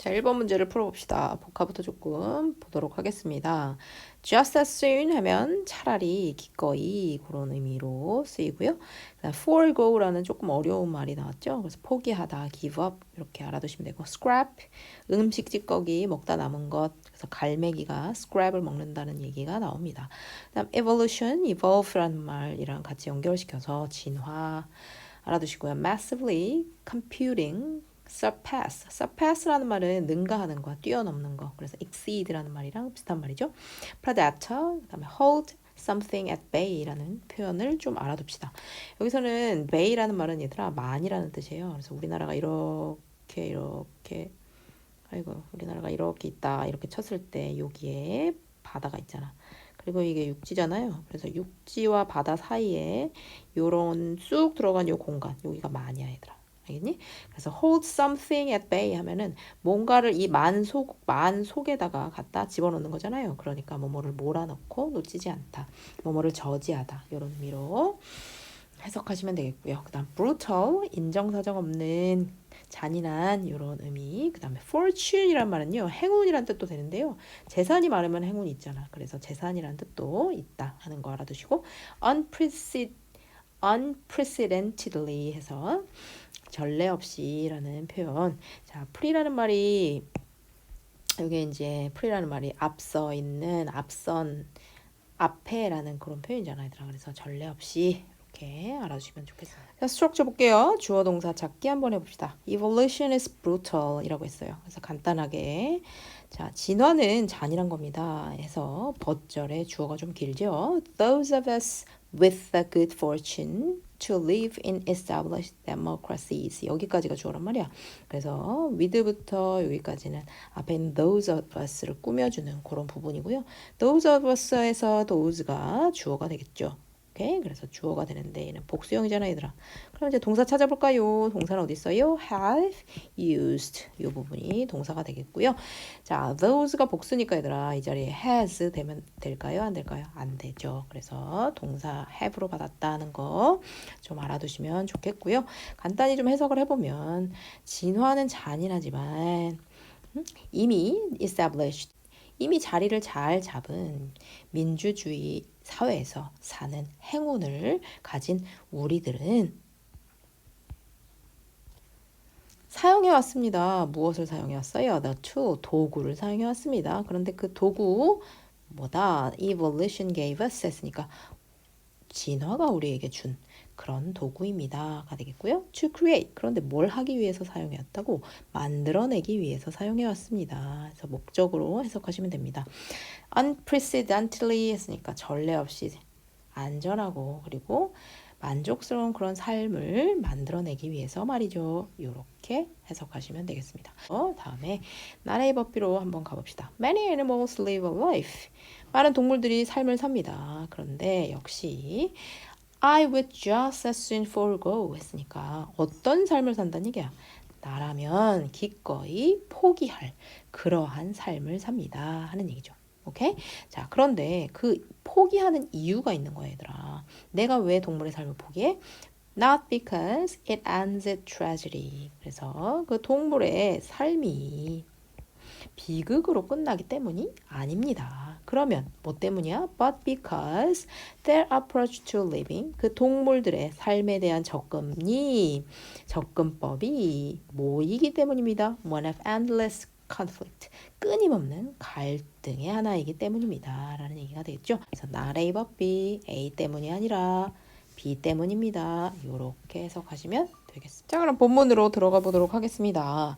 자, 1번 문제를 풀어봅시다. 복화부터 조금 보도록 하겠습니다. Just as soon 하면 차라리, 기꺼이 그런 의미로 쓰이고요. 그다음 forego라는 조금 어려운 말이 나왔죠. 그래서 포기하다, give up 이렇게 알아두시면 되고 scrap, 음식 찌꺼기, 먹다 남은 것. 그래서 갈매기가 scrap을 먹는다는 얘기가 나옵니다. 그다음 evolution, evolve라는 말이랑 같이 연결시켜서 진화 알아두시고요. massively, computing, surpass라는 말은 능가하는 거, 뛰어넘는 거. 그래서 exceed라는 말이랑 비슷한 말이죠. predator, 그다음에 hold something at bay라는 표현을 좀 알아둡시다. 여기서는 bay라는 말은 얘들아 만이라는 뜻이에요. 그래서 우리나라가 이렇게 아이고 우리나라가 이렇게 있다 이렇게 쳤을 때 여기에 바다가 있잖아. 그리고 이게 육지잖아요. 그래서 육지와 바다 사이에 요런 쑥 들어간 요 공간 여기가 만이야 얘들아. 알겠니? 그래서 hold something at bay 하면은 뭔가를 이 만 속에다가 갖다 집어넣는 거잖아요. 그러니까 뭐뭐를 몰아넣고 놓치지 않다. 뭐뭐를 저지하다. 이런 의미로 해석하시면 되겠고요. 그다음 brutal 인정사정 없는 잔인한 이런 의미. 그다음에 fortune이란 말은요. 행운이란 뜻도 되는데요. 재산이 많으면 행운이 있잖아. 그래서 재산이란 뜻도 있다 하는 거 알아두시고 unprecedentedly 해서 전례 없이라는 표현. 자, 프리라는 말이 여기 이제 프리라는 말이 앞서 있는 앞선 앞에라는 그런 표현이잖아요, 얘들아. 그래서 전례 없이 이렇게 알아주시면 좋겠습니다. 자, 스트럭처 볼게요. 주어 동사 찾기 한번 해봅시다. Evolution is brutal 이라고 했어요. 그래서 간단하게 자, 진화는 잔인한 겁니다. 해서 버절의 주어가 좀 길죠. Those of us with the good fortune to live in established democracies 여기까지가 주어란 말이야. 그래서 with부터 여기까지는 앞에 있는 those of us를 꾸며주는 그런 부분이고요. those of us에서 those가 주어가 되겠죠. 오케이? 그래서 주어가 되는데 얘는 복수형이잖아 얘들아. 그럼 이제 동사 찾아볼까요? 동사는 어디 있어요? have used 이 부분이 동사가 되겠고요. 자, those가 복수니까 얘들아 이 자리에 has 되면 될까요? 안 될까요? 안 되죠. 그래서 동사 have로 받았다는 거 좀 알아두시면 좋겠고요. 간단히 좀 해석을 해보면 진화는 잔인하지만 이미 established 이미 자리를 잘 잡은 민주주의 사회에서 사는 행운을 가진 우리들은 사용해 왔습니다. 무엇을 사용해 왔어요? The tool, 도구를 사용해 왔습니다. 그런데 그 도구 뭐다? Evolution gave us 했으니까 진화가 우리에게 준 그런 도구입니다가 되겠고요. To create, 그런데 뭘 하기 위해서 사용해왔다고? 만들어내기 위해서 사용해왔습니다. 그래서 목적으로 해석하시면 됩니다. Unprecedentedly 했으니까 전례 없이 안전하고 그리고 만족스러운 그런 삶을 만들어내기 위해서 말이죠. 이렇게 해석하시면 되겠습니다. 다음에 나라의 법비로 한번 가봅시다. Many animals live a life. 많은 동물들이 삶을 삽니다. 그런데 역시 I would just as soon forego 했으니까 어떤 삶을 산다는 얘기야? 나라면 기꺼이 포기할 그러한 삶을 삽니다 하는 얘기죠. 오케이? 자, 그런데 그 포기하는 이유가 있는 거야, 얘들아. 내가 왜 동물의 삶을 포기해? Not because it ends in tragedy. 그래서 그 동물의 삶이 비극으로 끝나기 때문이 아닙니다. 그러면 뭐 때문이야? But because their approach to living 그 동물들의 삶에 대한 접근법이 뭐이기 때문입니다. One of endless conflict 끊임없는 갈등의 하나이기 때문입니다. 라는 얘기가 되겠죠. 그래서 not A but B, A 때문이 아니라 B 때문입니다. 이렇게 해석하시면 되겠습니다. 자, 그럼 본문으로 들어가 보도록 하겠습니다.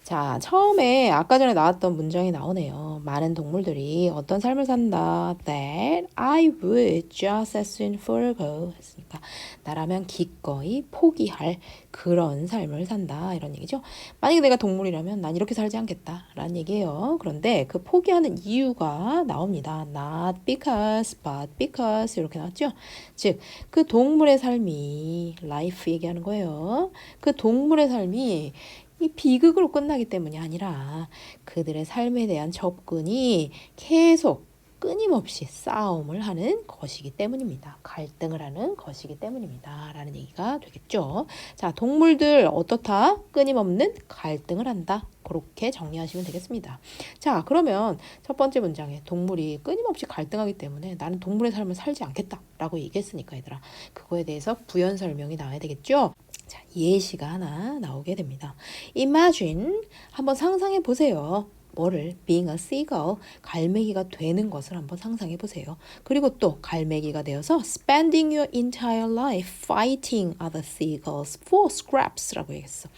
자, 처음에 아까 전에 나왔던 문장이 나오네요. 많은 동물들이 어떤 삶을 산다. That I would just as soon forego 했으니까 나라면 기꺼이 포기할 그런 삶을 산다. 이런 얘기죠. 만약에 내가 동물이라면 난 이렇게 살지 않겠다. 라는 얘기예요. 그런데 그 포기하는 이유가 나옵니다. Not because, but because 이렇게 나왔죠. 즉, 그 동물의 삶이 life 얘기하는 거예요. 그 동물의 삶이 이 비극으로 끝나기 때문이 아니라 그들의 삶에 대한 접근이 계속 끊임없이 싸움을 하는 것이기 때문입니다. 갈등을 하는 것이기 때문입니다. 라는 얘기가 되겠죠. 자, 동물들 어떻다? 끊임없는 갈등을 한다. 그렇게 정리하시면 되겠습니다. 자, 그러면 첫 번째 문장에 동물이 끊임없이 갈등하기 때문에 나는 동물의 삶을 살지 않겠다 라고 얘기했으니까 얘들아, 그거에 대해서 부연 설명이 나와야 되겠죠. 자, 예시가 하나 나오게 됩니다. Imagine, 한번 상상해 보세요. 뭐를? Being a seagull, 갈매기가 되는 것을 한번 상상해 보세요. 그리고 또 갈매기가 되어서 spending your entire life fighting other seagulls for scraps라고 얘기했어.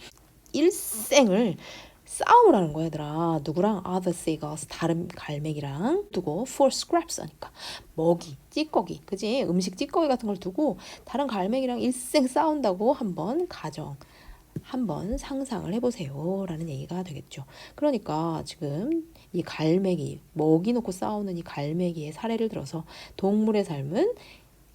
일생을 싸움을 하는 거야, 얘들아. 누구랑? Other seagulls, 다른 갈매기랑 두고 for scraps 하니까 먹이, 찌꺼기, 그지? 음식 찌꺼기 같은 걸 두고 다른 갈매기랑 일생 싸운다고 한번 상상을 해보세요 라는 얘기가 되겠죠. 그러니까 지금 이 갈매기, 먹이 놓고 싸우는 이 갈매기의 사례를 들어서 동물의 삶은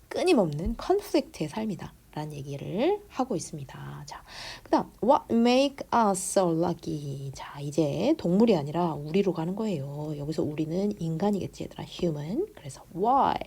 끊임없는 컨플릭트의 삶이다 라는 얘기를 하고 있습니다. 자, 그 다음 What make us so lucky? 자, 이제 동물이 아니라 우리로 가는 거예요. 여기서 우리는 인간이겠지, 얘들아. human. 그래서 why?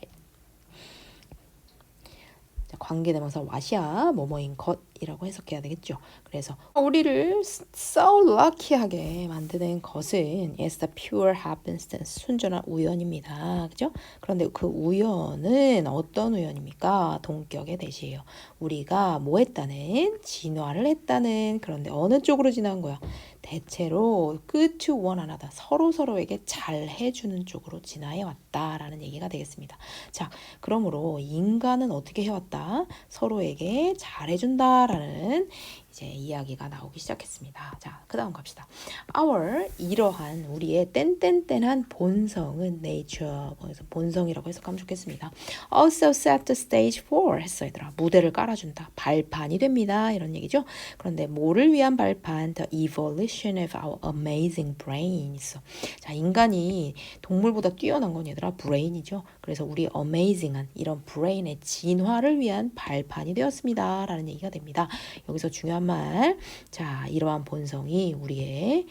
관계대명사 what이야, 뭐뭐인 것이라고 해석해야 되겠죠. 그래서 우리를 so lucky하게 만드는 것은 is the pure happenstance, 순전한 우연입니다. 그죠? 그런데 그 우연은 어떤 우연입니까? 동격의 대시예요. 우리가 뭐 했다는? 진화를 했다는. 그런데 어느 쪽으로 진화한 거야? 대체로 good to one another, 서로에게 잘 해주는 쪽으로 진화해 왔다라는 얘기가 되겠습니다. 자, 그러므로 인간은 어떻게 해왔다? 서로에게 잘 해준다라는 이제 이야기가 나오기 시작했습니다. 자, 그 다음 갑시다. Our, 이러한 우리의 뗀뗀뗀한 본성은 nature, 그래서 본성이라고 해석하면 좋겠습니다. Also set the stage for, 했어 얘들아. 무대를 깔아준다. 발판이 됩니다. 이런 얘기죠. 그런데 뭐를 위한 발판? The evolution of our amazing brain 있어. 자, 인간이 동물보다 뛰어난 건 얘들아 브레인이죠. 그래서 우리 amazing한 이런 브레인의 진화를 위한 발판이 되었습니다. 라는 얘기가 됩니다. 여기서 중요한 말, 자, 이러한 본성이 우리의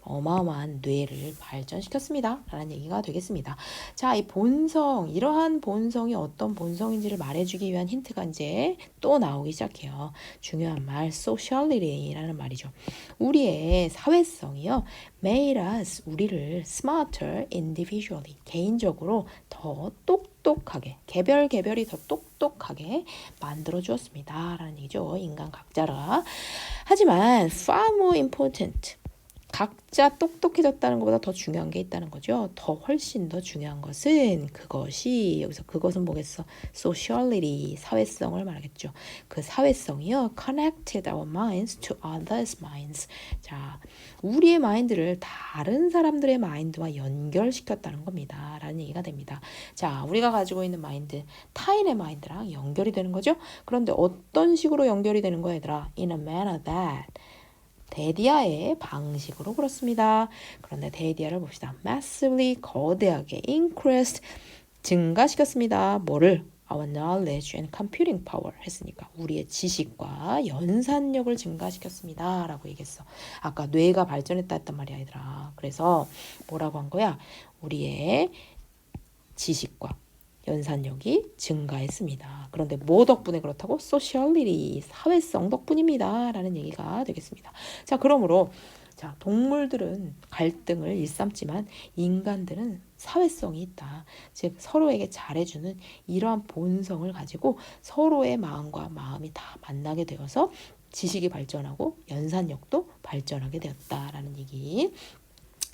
어마어마한 뇌를 발전시켰습니다 라는 얘기가 되겠습니다. 자, 이 본성, 이러한 본성이 어떤 본성인지를 말해주기 위한 힌트가 이제 또 나오기 시작해요. 중요한 말, sociality라는 말이죠. 우리의 사회성이요, made us, 우리를 smarter individually, 개인적으로 더 똑똑하게, 개별이 더 똑똑하게 만들어 주었습니다 라는 얘기죠. 인간 각자라. 하지만 far more important, 각자 똑똑해졌다는 것보다 더 중요한 게 있다는 거죠. 더 훨씬 더 중요한 것은 그것이, 여기서 그것은 뭐겠어? sociality, 사회성을 말하겠죠. 그 사회성이요, connected our minds to others' minds. 자, 우리의 마인드를 다른 사람들의 마인드와 연결시켰다는 겁니다. 라는 얘기가 됩니다. 자, 우리가 가지고 있는 마인드, 타인의 마인드랑 연결이 되는 거죠. 그런데 어떤 식으로 연결이 되는 거야, 얘들아? In a manner that, 데디아의 방식으로 그렇습니다. 그런데 데디아를 봅시다. massively, 거대하게, increased, 증가시켰습니다. 뭐를? our knowledge and computing power 했으니까 우리의 지식과 연산력을 증가시켰습니다 라고 얘기했어. 아까 뇌가 발전했다 했단 말이야, 얘들아. 그래서 뭐라고 한 거야? 우리의 지식과 연산력이 증가했습니다. 그런데 뭐 덕분에 그렇다고? sociality, 사회성 덕분입니다 라는 얘기가 되겠습니다. 자, 그러므로 자, 동물들은 갈등을 일삼지만 인간들은 사회성이 있다. 즉 서로에게 잘해주는 이러한 본성을 가지고 서로의 마음과 마음이 다 만나게 되어서 지식이 발전하고 연산력도 발전하게 되었다라는 얘기.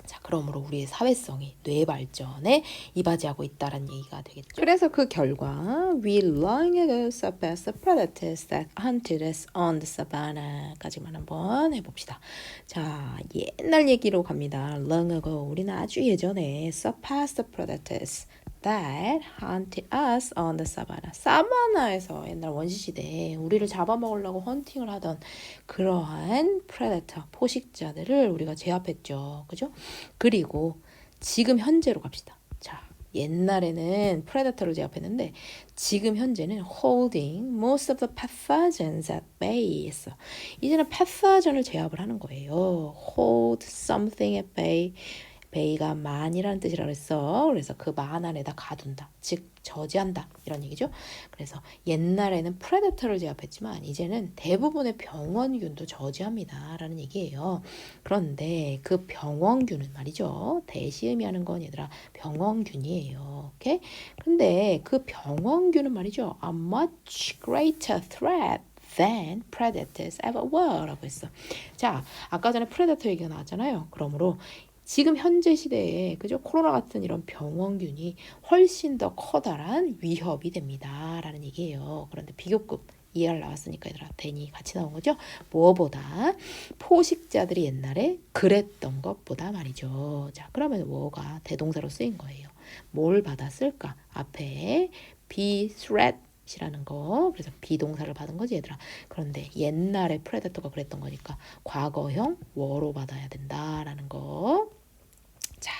자, 그러므로 우리의 사회성이 뇌 발전에 이바지하고 있다는 얘기가 되겠죠. 그래서 그 결과 We long ago surpassed the predators that hunted us on the savannah까지만 한번 해봅시다. 자, 옛날 얘기로 갑니다. Long ago, 우리는 아주 예전에 surpassed the predators that hunted us on the savannah. 사바나에서 옛날 원시시대에 우리를 잡아먹으려고 헌팅을 하던 그러한 predator, 포식자들을 우리가 제압했죠. 그죠? 그리고 지금 현재로 갑시다. 자, 옛날에는 predator를 제압했는데 지금 현재는 holding most of the pathogens at bay 했어. 이제는 pathogen을 제압을 하는 거예요. hold something at bay. 베이가 만이라는 뜻이라고 했어. 그래서 그 만 안에다 가둔다. 즉 저지한다. 이런 얘기죠. 그래서 옛날에는 프레데터를 제압했지만 이제는 대부분의 병원균도 저지합니다. 라는 얘기예요. 그런데 그 병원균은 말이죠. 대시 의미하는 건 얘들아 병원균이에요. 오케이? 근데 그 병원균은 말이죠. A much greater threat than predators ever were 라고 했어. 자, 아까 전에 프레데터 얘기가 나왔잖아요. 그러므로 지금 현재 시대에 그죠? 코로나 같은 이런 병원균이 훨씬 더 커다란 위협이 됩니다. 라는 얘기예요. 그런데 비교급 ER 나왔으니까 얘들아 대니 같이 나온 거죠? 뭐보다 포식자들이 옛날에 그랬던 것보다 말이죠. 자, 그러면 뭐가 대동사로 쓰인 거예요. 뭘 받았을까? 앞에 be threat 이라는 거. 그래서 비동사를 받은 거지 얘들아. 그런데 옛날에 프레데터가 그랬던 거니까 과거형 워로 받아야 된다라는 거. 자,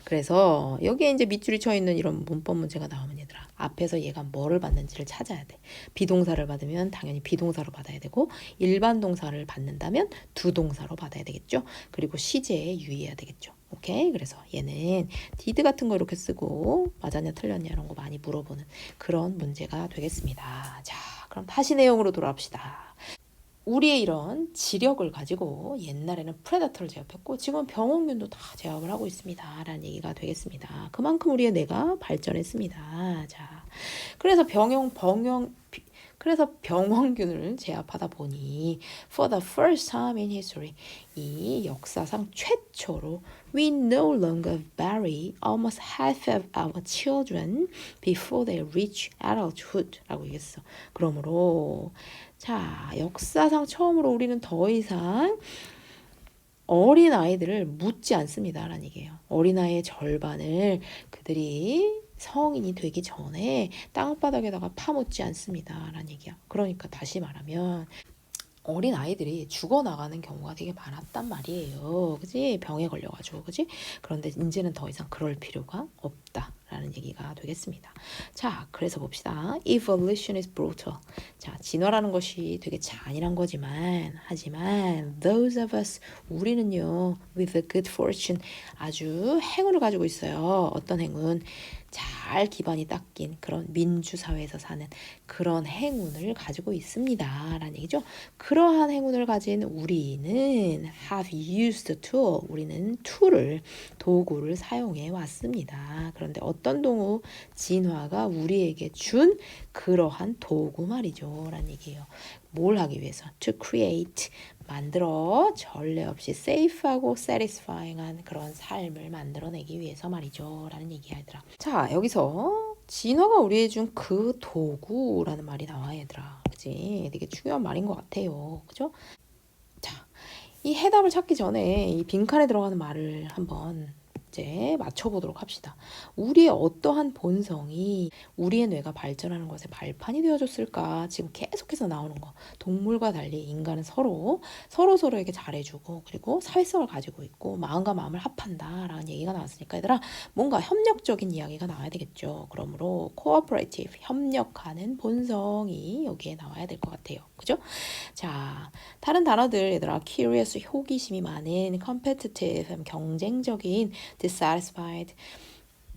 그래서 여기에 이제 밑줄이 쳐 있는 이런 문법 문제가 나오면 얘들아 앞에서 얘가 뭐를 받는지를 찾아야 돼. 비동사를 받으면 당연히 비동사로 받아야 되고 일반 동사를 받는다면 두 동사로 받아야 되겠죠. 그리고 시제에 유의해야 되겠죠. 오케이? 그래서 얘는 did 같은 거 이렇게 쓰고 맞았냐 틀렸냐 이런 거 많이 물어보는 그런 문제가 되겠습니다. 자, 그럼 다시 내용으로 돌아옵시다. 우리의 이런 지력을 가지고 옛날에는 프레다터를 제압했고 지금은 병원균도 다 제압을 하고 있습니다. 라는 얘기가 되겠습니다. 그만큼 우리의 뇌가 발전했습니다. 자, 그래서 그래서 병원균을 제압하다 보니 for the first time in history 이 역사상 최초로 we no longer bury almost half of our children before they reach adulthood 라고 얘기했어. 그러므로 자, 역사상 처음으로 우리는 더 이상 어린 아이들을 묻지 않습니다. 라는 얘기예요. 어린 아이의 절반을 그들이 성인이 되기 전에 땅바닥에다가 파묻지 않습니다. 라는 얘기야. 그러니까 다시 말하면 어린 아이들이 죽어나가는 경우가 되게 많았단 말이에요. 그지? 병에 걸려가지고, 그지? 그런데 이제는 더 이상 그럴 필요가 없다라는 얘기가 되겠습니다. 자, 그래서 봅시다. Evolution is brutal. 자, 진화라는 것이 되게 잔인한 거지만, 하지만 those of us, 우리는요, with a good fortune, 아주 행운을 가지고 있어요. 어떤 행운? 잘 기반이 닦인 그런 민주사회에서 사는 그런 행운을 가지고 있습니다. 라는 얘기죠. 그러한 행운을 가진 우리는 have used tool, 우리는 도구를 사용해 왔습니다. 그런데 어떤 동우 진화가 우리에게 준 그러한 도구 말이죠. 라는 얘기예요. 뭘 하기 위해서? To create, 만들어 전례 없이 safe하고 satisfying한 그런 삶을 만들어내기 위해서 말이죠. 라는 얘기야 얘들아. 자, 여기서 진화가 우리에게 준 그 도구라는 말이 나와 얘들아. 그치? 되게 중요한 말인 것 같아요. 그죠? 자, 이 해답을 찾기 전에 이 빈칸에 들어가는 말을 한번 이제 맞춰보도록 합시다. 우리의 어떠한 본성이 우리의 뇌가 발전하는 것에 발판이 되어줬을까? 지금 계속해서 나오는 거. 동물과 달리 인간은 서로에게 잘해주고 그리고 사회성을 가지고 있고 마음과 마음을 합한다라는 얘기가 나왔으니까 얘들아 뭔가 협력적인 이야기가 나와야 되겠죠. 그러므로 cooperative, 협력하는 본성이 여기에 나와야 될 것 같아요. 그죠? 자, 다른 단어들 얘들아 curious, 호기심이 많은, competitive, 경쟁적인, dissatisfied,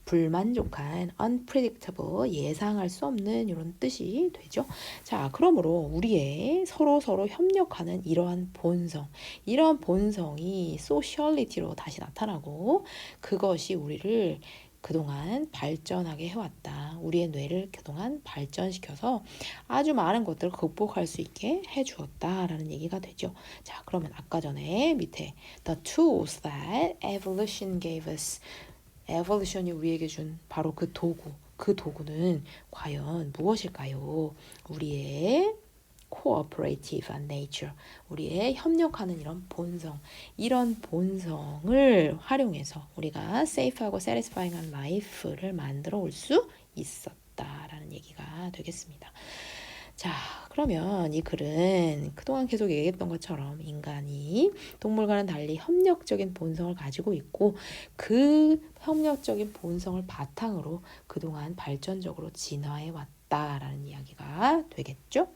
불만족한, unpredictable, 예상할 수 없는 이런 뜻이 되죠. 자, 그러므로 우리의 서로 협력하는 이러한 본성이 sociality로 다시 나타나고 그것이 우리를 그동안 발전하게 해왔다. 우리의 뇌를 그동안 발전시켜서 아주 많은 것들을 극복할 수 있게 해주었다라는 얘기가 되죠. 자, 그러면 아까 전에 밑에 the tools that evolution gave us, evolution이 우리에게 준 바로 그 도구는 과연 무엇일까요? 우리의 cooperative nature, 우리의 협력하는 이런 본성을 활용해서 우리가 safe하고 satisfying한 life를 만들어 올 수 있었다라는 얘기가 되겠습니다. 자, 그러면 이 글은 그동안 계속 얘기했던 것처럼 인간이 동물과는 달리 협력적인 본성을 가지고 있고 그 협력적인 본성을 바탕으로 그동안 발전적으로 진화해 왔다라는 이야기가 되겠죠?